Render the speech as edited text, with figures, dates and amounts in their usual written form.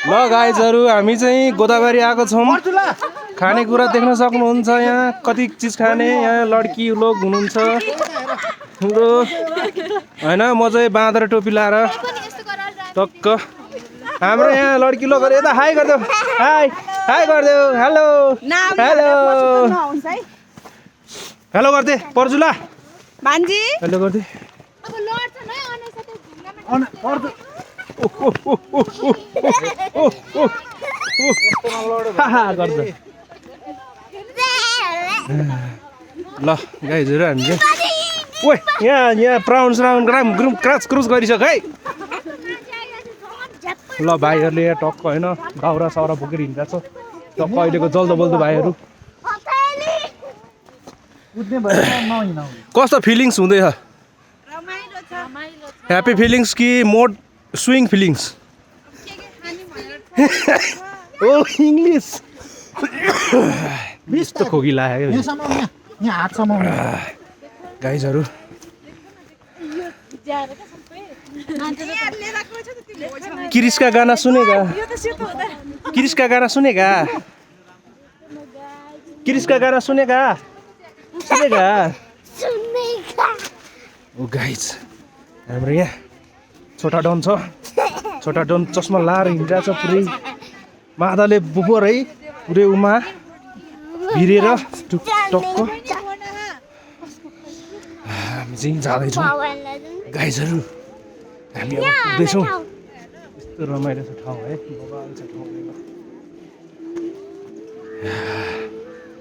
ल गाइजहरु हामी चाहिँ गोदावरी आएको छौं खानेकुरा देख्न सक्नुहुन्छ यहाँ कति चीज खाने यहाँ लड्की लोग हुनुहुन्छ हाम्रो हैन म चाहिँ बाँदर टोपी लाएर टक्क हाम्रो यहाँ लड्की लोगहरु यता हाई गर्देऊ हाई हाई गर्देऊ हेलो हेलो हेलो गर्दे पर्जुला भान्जी हेलो गर्दे अब लड्छ न अनैसते गर्छ ल गाइजहरु हामी चाहिँ ओइ यहाँ प्राउन्स राउन्ड क्राच क्रुज गरिसक है ल भाइहरुले यहाँ टक्क हैन दाउरा साउरा बोकेर हिँड्दैछ टक्क अहिलेको जल्दो बल्दो भाइहरु कस्तो फिलिङ्स हुँदैछ रमाइलो छ ह्यापी फिलिङ्स कि मोड स्विङ फिलिङ्स ओ इंग्लिश यस्तो खोकी लाग्यो यहाँ हातसम्म गाइजहरु किरिसका गाना सुनेगा किरिसका गाना सुनेगा किरिसका गाना सुनेगा सुनेगा ओ गाइज हाम्रो यहाँ छोटा डन छ छोटा डन चस्मा लाएर हिँडिरहेछ पुरै मादाले बुफोर है पुरै उमा भिरेर टक्क हामी चाहिँ जाँदैछौँ गाइजहरु हामी अब पुग्दैछौँ यस्तो रमाइलो छ ठाउँ है बबाल छ ठाउँ